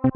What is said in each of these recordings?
Hey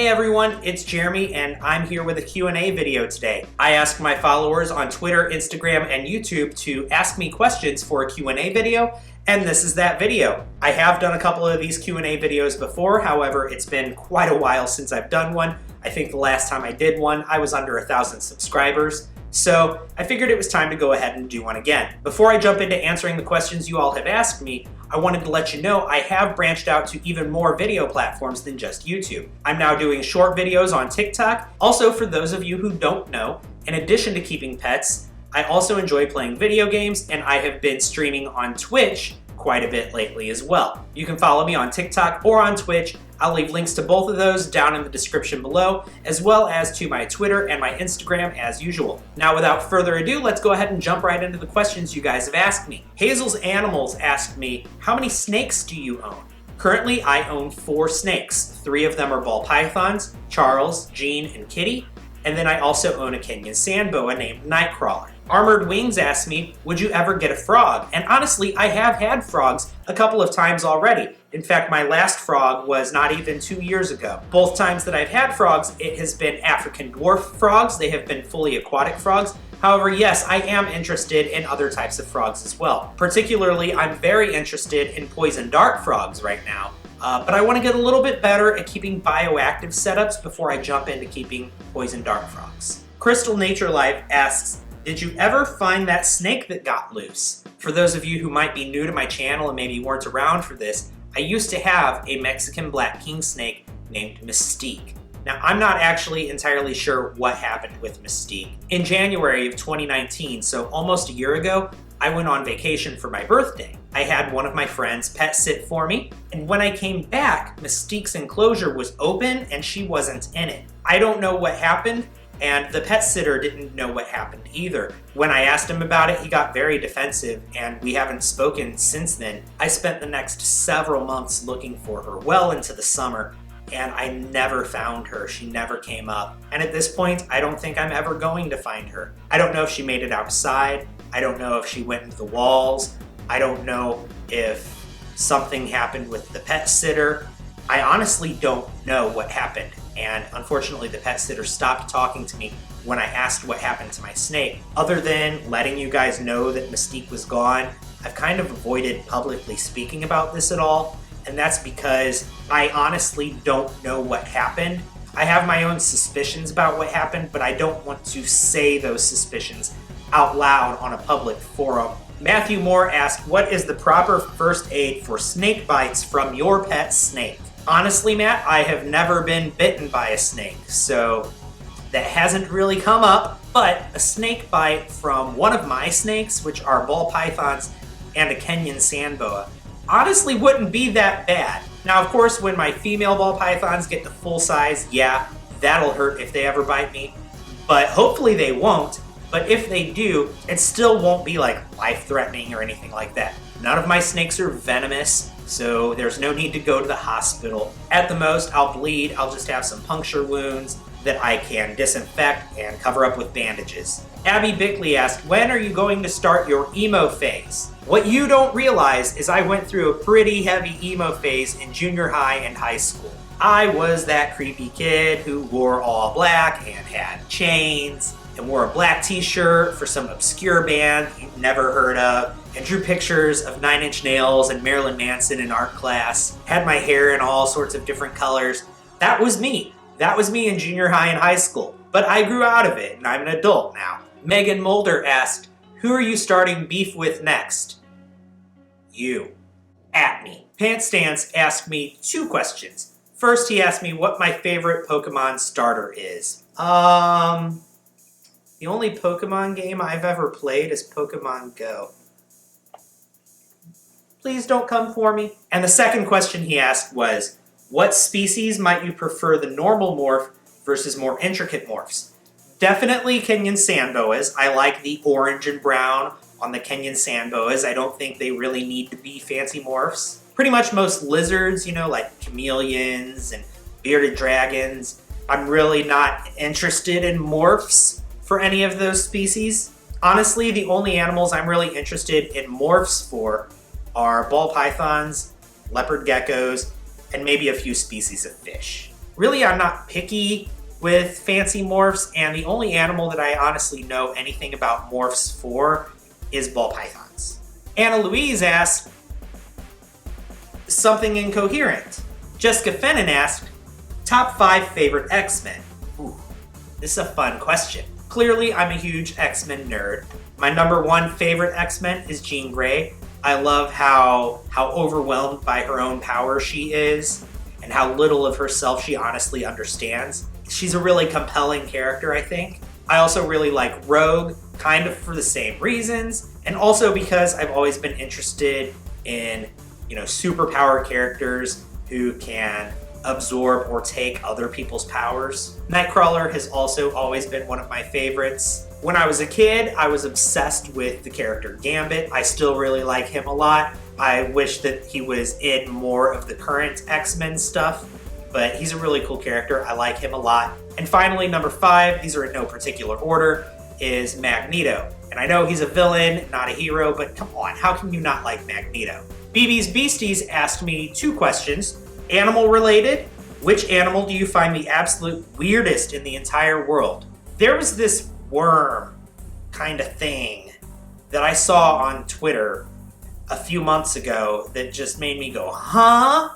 everyone, it's Jeremy and I'm here with a Q&A video today. I asked my followers on Twitter, Instagram, and YouTube to ask me questions for a Q&A video, and this is that video. I have done a couple of these Q&A videos before, however, it's been quite a while since I've done one. I think the last time I did one, I was under 1,000 subscribers. So I figured it was time to go ahead and do one again. Before I jump into answering the questions you all have asked me, I wanted to let you know I have branched out to even more video platforms than just YouTube. I'm now doing short videos on TikTok. Also, for those of you who don't know, in addition to keeping pets, I also enjoy playing video games, and I have been streaming on Twitch quite a bit lately as well. You can follow me on TikTok or on Twitch. I'll leave links to both of those down in the description below, as well as to my Twitter and my Instagram as usual. Now, without further ado, let's go ahead and jump right into the questions you guys have asked me. Hazel's Animals asked me, how many snakes do you own? Currently, I own 4 snakes. 3 of them are ball pythons, Charles, Jean, and Kitty, and then I also own a Kenyan sand boa named Nightcrawler. Armored Wings asked me, would you ever get a frog? And honestly, I have had frogs a couple of times already. In fact, my last frog was not even 2 years ago. Both times that I've had frogs, it has been African dwarf frogs. They have been fully aquatic frogs. However, yes, I am interested in other types of frogs as well. Particularly, I'm very interested in poison dart frogs right now. But I want to get a little bit better at keeping bioactive setups before I jump into keeping poison dart frogs. Crystal Nature Life asks, did you ever find that snake that got loose? For those of you who might be new to my channel and maybe weren't around for this, I used to have a Mexican black king snake named Mystique. Now, I'm not actually entirely sure what happened with Mystique. In January of 2019, so almost a year ago, I went on vacation for my birthday. I had one of my friends pet sit for me, and when I came back, Mystique's enclosure was open and she wasn't in it. I don't know what happened, and the pet sitter didn't know what happened either. When I asked him about it, he got very defensive, and we haven't spoken since then. I spent the next several months looking for her, well into the summer, and I never found her. She never came up. And at this point, I don't think I'm ever going to find her. I don't know if she made it outside. I don't know if she went into the walls. I don't know if something happened with the pet sitter. I honestly don't know what happened. And unfortunately, the pet sitter stopped talking to me when I asked what happened to my snake. Other than letting you guys know that Mystique was gone, I've kind of avoided publicly speaking about this at all. And that's because I honestly don't know what happened. I have my own suspicions about what happened, but I don't want to say those suspicions out loud on a public forum. Matthew Moore asked, what is the proper first aid for snake bites from your pet snake? Honestly, Matt, I have never been bitten by a snake, so that hasn't really come up, but a snake bite from one of my snakes, which are ball pythons and a Kenyan sand boa, honestly wouldn't be that bad. Now, of course, when my female ball pythons get to full size, yeah, that'll hurt if they ever bite me, but hopefully they won't. But if they do, it still won't be like life-threatening or anything like that. None of my snakes are venomous, so there's no need to go to the hospital. At the most, I'll bleed. I'll just have some puncture wounds that I can disinfect and cover up with bandages. Abby Bickley asked, when are you going to start your emo phase? What you don't realize is I went through a pretty heavy emo phase in junior high and high school. I was that creepy kid who wore all black and had chains and wore a black t-shirt for some obscure band you've never heard of, and drew pictures of 9 Inch Nails and Marilyn Manson in art class, had my hair in all sorts of different colors. That was me. That was me in junior high and high school. But I grew out of it, and I'm an adult now. Megan Mulder asked, who are you starting beef with next? You. At me. Pants Stance asked me 2 questions. First, he asked me what my favorite Pokemon starter is. The only Pokemon game I've ever played is Pokemon Go. Please don't come for me. And the second question he asked was, what species might you prefer the normal morph versus more intricate morphs? Definitely Kenyan sand boas. I like the orange and brown on the Kenyan sand boas. I don't think they really need to be fancy morphs. Pretty much most lizards, you know, like chameleons and bearded dragons. I'm really not interested in morphs for any of those species. Honestly, the only animals I'm really interested in morphs for are ball pythons, leopard geckos, and maybe a few species of fish. Really, I'm not picky with fancy morphs, and the only animal that I honestly know anything about morphs for is ball pythons. Anna Louise asked something incoherent. Jessica Fennon asked, top 5 favorite X-Men. Ooh, this is a fun question. Clearly, I'm a huge X-Men nerd. My number 1 favorite X-Men is Jean Grey. I love how overwhelmed by her own power she is, and how little of herself she honestly understands. She's a really compelling character, I think. I also really like Rogue, kind of for the same reasons, and also because I've always been interested in, superpower characters who can absorb or take other people's powers. Nightcrawler has also always been one of my favorites. When I was a kid, I was obsessed with the character Gambit. I still really like him a lot. I wish that he was in more of the current X-Men stuff, but he's a really cool character. I like him a lot. And finally, number 5, these are in no particular order, is Magneto. And I know he's a villain, not a hero, but come on, how can you not like Magneto? BB's Beasties asked me 2 questions. Animal related, which animal do you find the absolute weirdest in the entire world? There was this worm kind of thing that I saw on Twitter a few months ago that just made me go, huh?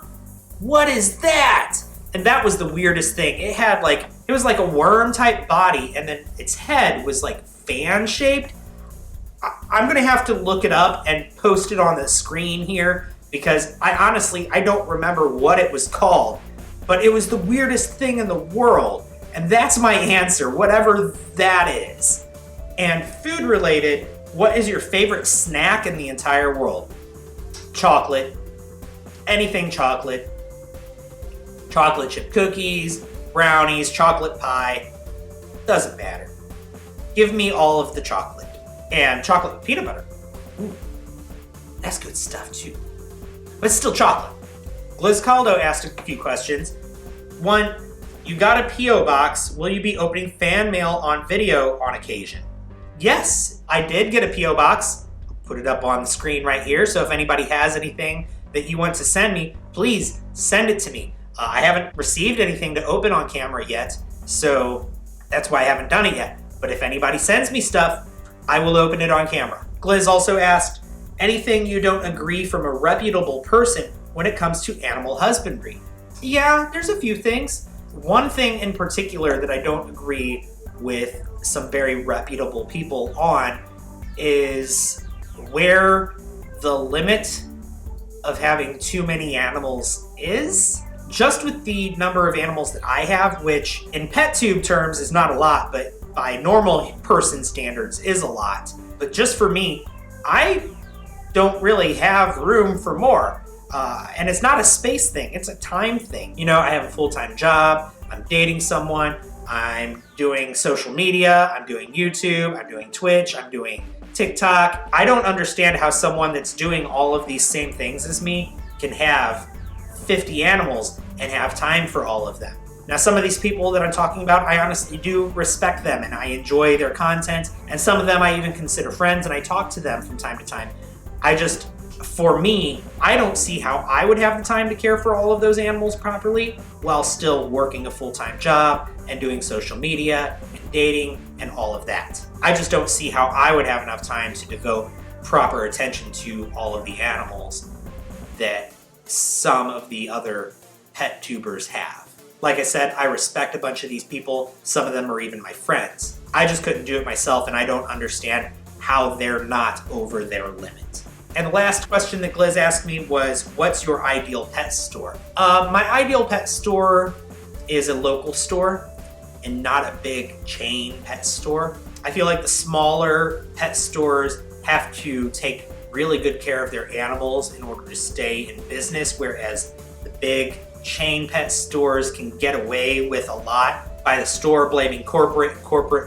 What is that? And that was the weirdest thing. It was like a worm type body, and then its head was like fan shaped. I'm gonna have to look it up and post it on the screen here, because I don't remember what it was called, but it was the weirdest thing in the world. And that's my answer, whatever that is. And food related, what is your favorite snack in the entire world? Chocolate. Anything chocolate. Chocolate chip cookies, brownies, chocolate pie. Doesn't matter. Give me all of the chocolate. And chocolate with peanut butter. Ooh, that's good stuff too. But it's still chocolate. Liz Caldo asked a few questions. 1, you got a P.O. box. Will you be opening fan mail on video on occasion? Yes, I did get a P.O. box. Put it up on the screen right here. So if anybody has anything that you want to send me, please send it to me. I haven't received anything to open on camera yet, so that's why I haven't done it yet. But if anybody sends me stuff, I will open it on camera. Gliz also asked, anything you don't agree from a reputable person when it comes to animal husbandry? Yeah, there's a few things. One thing in particular that I don't agree with some very reputable people on is where the limit of having too many animals is. Just with the number of animals that I have, which in PetTube terms is not a lot, but by normal person standards is a lot. But just for me, I don't really have room for more. And it's not a space thing, it's a time thing. I have a full-time job, I'm dating someone, I'm doing social media, I'm doing YouTube, I'm doing Twitch, I'm doing TikTok. I don't understand how someone that's doing all of these same things as me can have 50 animals and have time for all of them. Now, some of these people that I'm talking about, I honestly do respect them and I enjoy their content, and some of them I even consider friends and I talk to them from time to time. For me, I don't see how I would have the time to care for all of those animals properly while still working a full-time job and doing social media and dating and all of that. I just don't see how I would have enough time to devote proper attention to all of the animals that some of the other pet tubers have. Like I said, I respect a bunch of these people. Some of them are even my friends. I just couldn't do it myself, and I don't understand how they're not over their limit. And the last question that Gliz asked me was, what's your ideal pet store? My ideal pet store is a local store and not a big chain pet store. I feel like the smaller pet stores have to take really good care of their animals in order to stay in business, whereas the big chain pet stores can get away with a lot by the store blaming corporate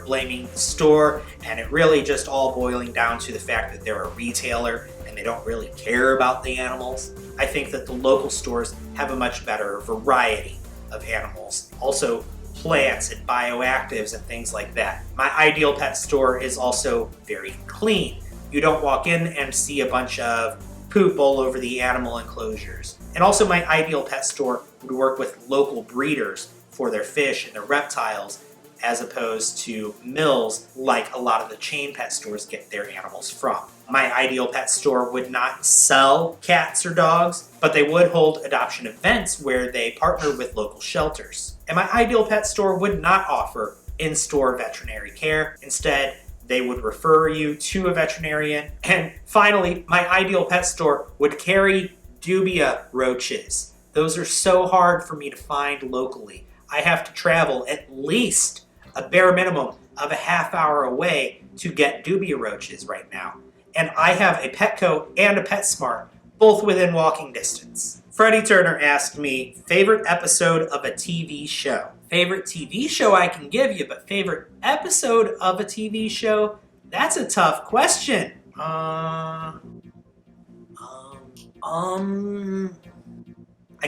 blaming the store, and it really just all boiling down to the fact that they're a retailer and they don't really care about the animals. I think that the local stores have a much better variety of animals. Also, plants and bioactives and things like that. My ideal pet store is also very clean. You don't walk in and see a bunch of poop all over the animal enclosures. And also my ideal pet store would work with local breeders for their fish and their reptiles, as opposed to mills like a lot of the chain pet stores get their animals from. My ideal pet store would not sell cats or dogs, but they would hold adoption events where they partner with local shelters. And my ideal pet store would not offer in-store veterinary care. Instead, they would refer you to a veterinarian. And finally, my ideal pet store would carry dubia roaches. Those are so hard for me to find locally. I have to travel at least a bare minimum of a half hour away to get dubia roaches right now. And I have a Petco and a PetSmart, both within walking distance. Freddie Turner asked me, favorite episode of a TV show. Favorite TV show I can give you, but favorite episode of a TV show? That's a tough question. I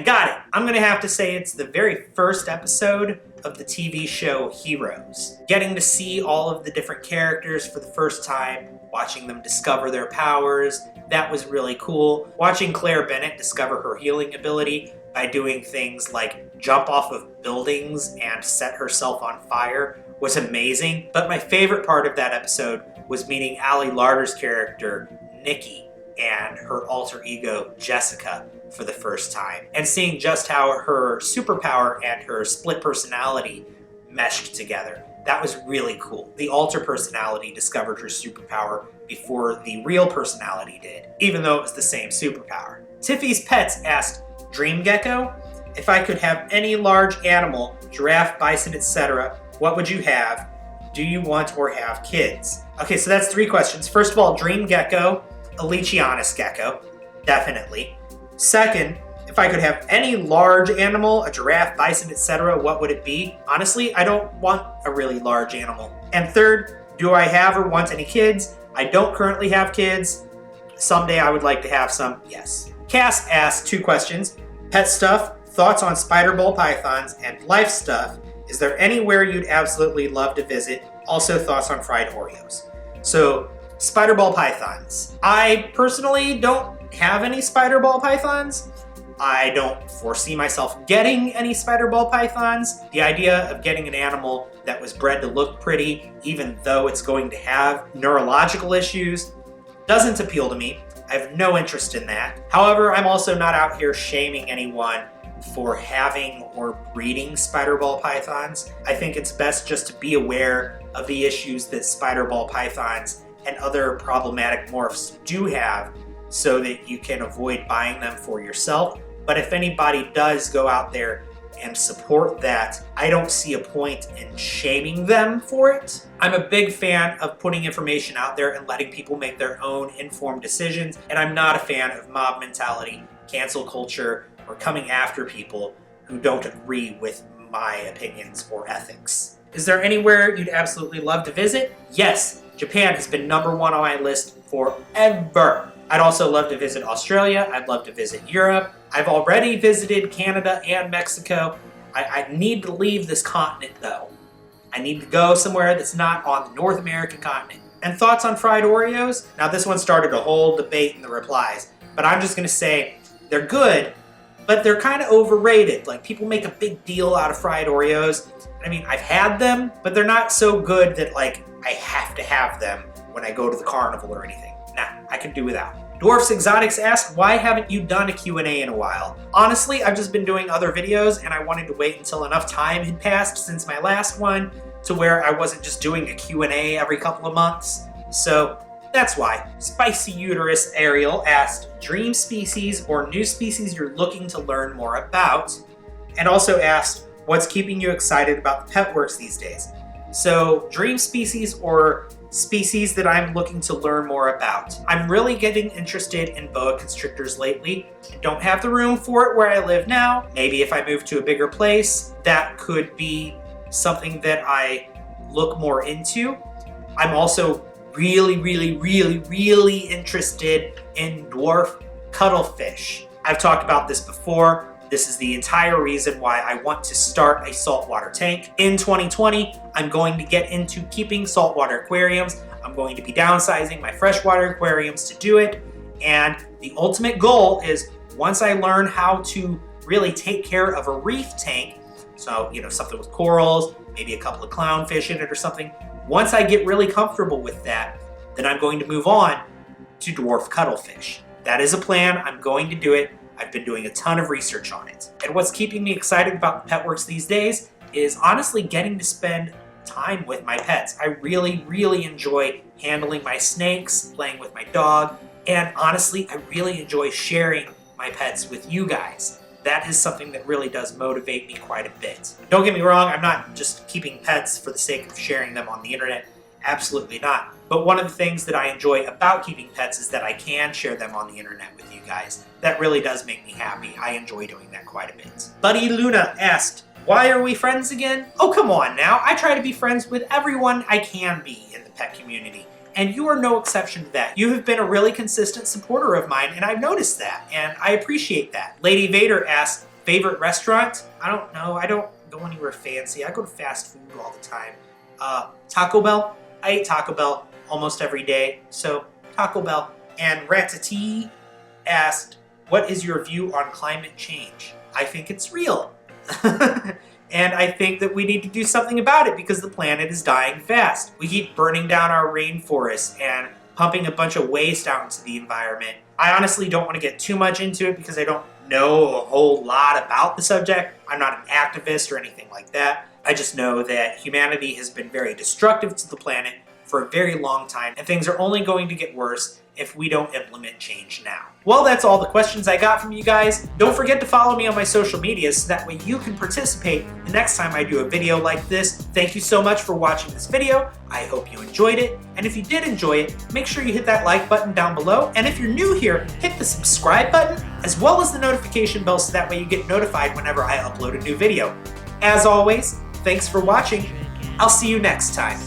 got it. I'm gonna have to say it's the very first episode of the TV show Heroes. Getting to see all of the different characters for the first time, watching them discover their powers, that was really cool. Watching Claire Bennett discover her healing ability by doing things like jump off of buildings and set herself on fire was amazing. But my favorite part of that episode was meeting Ali Larter's character, Nikki, and her alter ego, Jessica, for the first time, and seeing just how her superpower and her split personality meshed together. That was really cool. The alter personality discovered her superpower before the real personality did, even though it was the same superpower. Tiffy's Pets asked, Dream Gecko, if I could have any large animal, giraffe, bison, etc., what would you have? Do you want or have kids? Okay, so that's 3 questions. First of all, Dream Gecko, a Leachianus gecko, definitely. Second, if I could have any large animal, a giraffe, bison, etc., what would it be? Honestly, I don't want a really large animal. And third, do I have or want any kids? I don't currently have kids. Someday I would like to have some, yes. Cass asked 2 questions. Pet stuff, thoughts on spider ball pythons, and life stuff. Is there anywhere you'd absolutely love to visit? Also thoughts on fried Oreos. So, spider ball pythons. I personally don't have any spider ball pythons. I don't foresee myself getting any spider ball pythons. The idea of getting an animal that was bred to look pretty, even though it's going to have neurological issues, doesn't appeal to me. I have no interest in that. However, I'm also not out here shaming anyone for having or breeding spider ball pythons. I think it's best just to be aware of the issues that spider ball pythons and other problematic morphs do have, so that you can avoid buying them for yourself. But if anybody does go out there and support that, I don't see a point in shaming them for it. I'm a big fan of putting information out there and letting people make their own informed decisions, and I'm not a fan of mob mentality, cancel culture, or coming after people who don't agree with my opinions or ethics. Is there anywhere you'd absolutely love to visit? Yes, Japan has been #1 on my list forever. I'd also love to visit Australia. I'd love to visit Europe. I've already visited Canada and Mexico. I need to leave this continent though. I need to go somewhere that's not on the North American continent. And thoughts on fried Oreos? Now this one started a whole debate in the replies, but I'm just gonna say they're good, but they're kind of overrated. Like, people make a big deal out of fried Oreos. I mean, I've had them, but they're not so good that like I have to have them when I go to the carnival or anything. Nah, I could do without. Dwarfs Exotics asked, why haven't you done a Q&A in a while? Honestly, I've just been doing other videos and I wanted to wait until enough time had passed since my last one to where I wasn't just doing a Q&A every couple of months. So that's why. Spicy Uterus Ariel asked, dream species or new species you're looking to learn more about, and also asked, what's keeping you excited about the pet works these days? So dream species or species that I'm looking to learn more about. I'm really getting interested in boa constrictors lately. I don't have the room for it where I live now. Maybe if I move to a bigger place, that could be something that I look more into. I'm also really interested in dwarf cuttlefish. I've talked about this before. This is the entire reason why I want to start a saltwater tank. In 2020, I'm going to get into keeping saltwater aquariums. I'm going to be downsizing my freshwater aquariums to do it. And the ultimate goal is once I learn how to really take care of a reef tank, so, something with corals, maybe a couple of clownfish in it or something. Once I get really comfortable with that, then I'm going to move on to dwarf cuttlefish. That is a plan. I'm going to do it. I've been doing a ton of research on it. And what's keeping me excited about the Petworks these days is honestly getting to spend time with my pets. I really, really enjoy handling my snakes, playing with my dog, and honestly, I really enjoy sharing my pets with you guys. That is something that really does motivate me quite a bit. Don't get me wrong, I'm not just keeping pets for the sake of sharing them on the internet. Absolutely not. But one of the things that I enjoy about keeping pets is that I can share them on the internet with you guys. That really does make me happy. I enjoy doing that quite a bit. Buddy Luna asked, why are we friends again? Oh, come on now. I try to be friends with everyone I can be in the pet community. And you are no exception to that. You have been a really consistent supporter of mine, and I've noticed that, and I appreciate that. Lady Vader asked, favorite restaurant? I don't know. I don't go anywhere fancy. I go to fast food all the time. Taco Bell? I eat Taco Bell almost every day, so Taco Bell. And Ratatouille asked, what is your view on climate change? I think it's real. And I think that we need to do something about it because the planet is dying fast. We keep burning down our rainforests and pumping a bunch of waste out into the environment. I honestly don't want to get too much into it because I don't know a whole lot about the subject. I'm not an activist or anything like that. I just know that humanity has been very destructive to the planet for a very long time, and things are only going to get worse if we don't implement change now. Well, that's all the questions I got from you guys. Don't forget to follow me on my social media so that way you can participate the next time I do a video like this. Thank you so much for watching this video. I hope you enjoyed it. And if you did enjoy it, make sure you hit that like button down below. And if you're new here, hit the subscribe button as well as the notification bell so that way you get notified whenever I upload a new video. As always, thanks for watching. I'll see you next time.